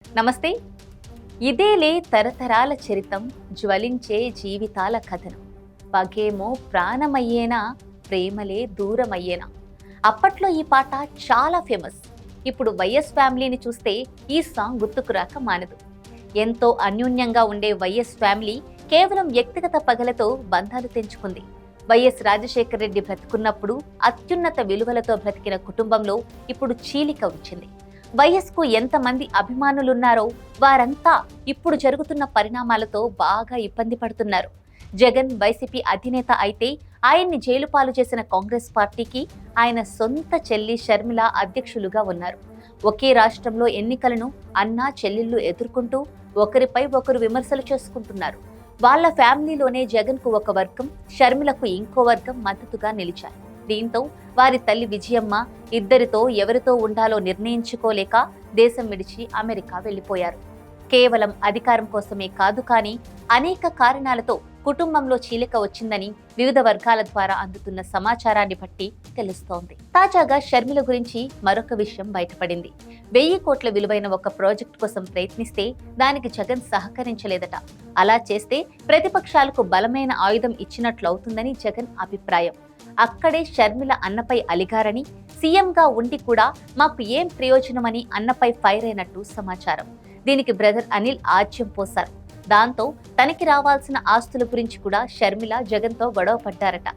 నమస్తే. ఇదేలే తరతరాల చరితం, జ్వలించే జీవితాల కథనం. పగేమో ప్రాణమయ్యేనా, ప్రేమలే దూరమయ్యేనా. అప్పట్లో ఈ పాట చాలా ఫేమస్. ఇప్పుడు వైఎస్ ఫ్యామిలీని చూస్తే ఈ సాంగ్ గుర్తుకు రాక మానదు. ఎంతో అన్యోన్యంగా ఉండే వైఎస్ ఫ్యామిలీ కేవలం వ్యక్తిగత పగలతో బంధాలు తెంచుకుంది. వైఎస్ రాజశేఖర రెడ్డి బ్రతుకున్నప్పుడు అత్యున్నత విలువలతో బ్రతికిన కుటుంబంలో ఇప్పుడు చీలిక వచ్చింది. వైఎస్కు ఎంతమంది అభిమానులున్నారో వారంతా ఇప్పుడు జరుగుతున్న పరిణామాలతో బాగా ఇబ్బంది పడుతున్నారు. జగన్ వైసీపీ అధినేత అయితే ఆయన్ని జైలు పాలు చేసిన కాంగ్రెస్ పార్టీకి ఆయన సొంత చెల్లి షర్మిల అధ్యక్షులుగా ఉన్నారు. ఒకే రాష్ట్రంలో ఎన్నికలను అన్నా చెల్లెళ్ళు ఎదుర్కొంటూ ఒకరిపై ఒకరు విమర్శలు చేసుకుంటున్నారు. వాళ్ళ ఫ్యామిలీలోనే జగన్ కు ఒక వర్గం, షర్మిలకు ఇంకో వర్గం మద్దతుగా నిలిచారు. దీంతో వారి తల్లి విజయమ్మ ఇద్దరితో ఎవరితో ఉండాలో నిర్ణయించుకోలేక దేశం విడిచి అమెరికా వెళ్లిపోయారు. కేవలం అధికారం కోసమే కాదు, కానీ అనేక కారణాలతో కుటుంబంలో చీలిక వచ్చిందని వివిధ వర్గాల ద్వారా అందుతున్న సమాచారాన్ని బట్టి తెలుస్తోంది. తాజాగా షర్మిల గురించి మరొక విషయం బయటపడింది. 1000 కోట్ల విలువైన ఒక ప్రాజెక్ట్ కోసం ప్రయత్నిస్తే దానికి జగన్ సహకరించలేదట. అలా చేస్తే ప్రతిపక్షాలకు బలమైన ఆయుధం ఇచ్చినట్లవుతుందని జగన్ అభిప్రాయం. అక్కడే షర్మిల అన్నపై అలిగారని, సీఎంగా ఉండి కూడా మాకు ఏం ప్రయోజనమని అన్నపై ఫైర్ అయినట్టు సమాచారం. దీనికి బ్రదర్ అనిల్ ఆజ్యం పోశారు. దాంతో తనకి రావాల్సిన ఆస్తుల గురించి కూడా షర్మిల జగన్తో గొడవ పడ్డారట.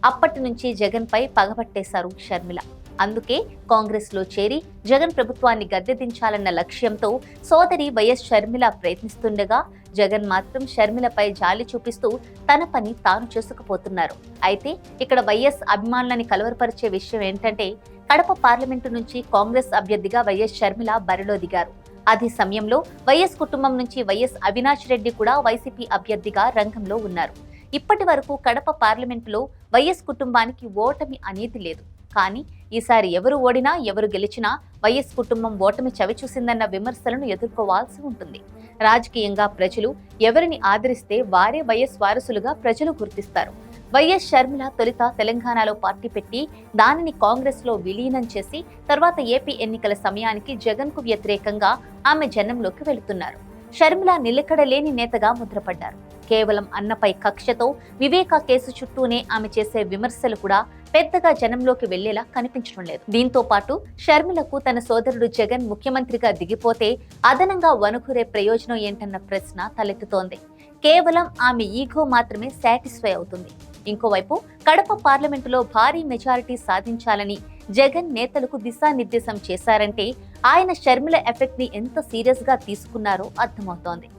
అప్పటి నుంచి జగన్ పై పగబట్టేశారు షర్మిల. అందుకే కాంగ్రెస్ లో చేరి జగన్ ప్రభుత్వాన్ని గద్దెదించాలన్న లక్ష్యంతో సోదరి వైఎస్ షర్మిల ప్రయత్నిస్తుండగా జగన్ మాత్రం షర్మిలపై జాలి చూపిస్తూ తన పని తాను చేసుకుపోతున్నారు. అయితే ఇక్కడ వైఎస్ అభిమానులని కలవరపరిచే విషయం ఏంటంటే, కడప పార్లమెంటు నుంచి కాంగ్రెస్ అభ్యర్థిగా వైఎస్ షర్మిల బరిలో దిగారు. అదే సమయంలో వైఎస్ కుటుంబం నుంచి వైఎస్ అవినాష్ రెడ్డి కూడా వైసీపీ అభ్యర్థిగా రంగంలో ఉన్నారు. ఇప్పటి వరకు కడప పార్లమెంటులో వైఎస్ కుటుంబానికి ఓటమి అనేది లేదు. కానీ ఈసారి ఎవరు ఓడినా ఎవరు గెలిచినా వైఎస్ కుటుంబం ఓటమి చవిచూసిందన్న విమర్శలను ఎదుర్కోవాల్సి ఉంటుంది. రాజకీయంగా ప్రజలు ఎవరిని ఆదరిస్తే వారే వైఎస్ వారసులుగా ప్రజలు గుర్తిస్తారు. వైఎస్ షర్మిల తొలుత తెలంగాణలో పార్టీ పెట్టి దానిని కాంగ్రెస్ లో విలీనం చేసి తర్వాత ఏపీ ఎన్నికల సమయానికి జగన్ కు వ్యతిరేకంగా ఆమె జనంలోకి వెళుతున్నారు. షర్మిల నిలకడలేని నేతగా ముద్రపడ్డారు. కేవలం అన్నపై కక్షతో వివేక కేసు చుట్టూనే ఆమె చేసే విమర్శలు కూడా పెద్దగా జనంలోకి వెళ్లేలా కనిపించడం లేదు. దీంతో పాటు షర్మిలకు తన సోదరుడు జగన్ ముఖ్యమంత్రిగా దిగిపోతే అదనంగా వనుకురే ప్రయోజనం ఏంటన్న ప్రశ్న తలెత్తుతోంది. కేవలం ఆమె ఈగో మాత్రమే సాటిస్ఫై అవుతుంది. ఇంకోవైపు కడప పార్లమెంటులో భారీ మెజారిటీ సాధించాలని జగన్ నేతలకు దిశానిర్దేశం చేశారంటే ఆయన షర్మిల ఎఫెక్ట్ ని ఎంత సీరియస్ గా తీసుకున్నారో అర్థమవుతోంది.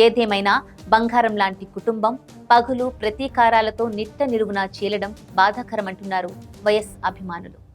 ఏదేమైనా బంగారం లాంటి కుటుంబం పగులు ప్రతీకారాలతో నిట్ట నిలువునా చీలడం బాధాకరమంటున్నారు వైఎస్ అభిమానులు.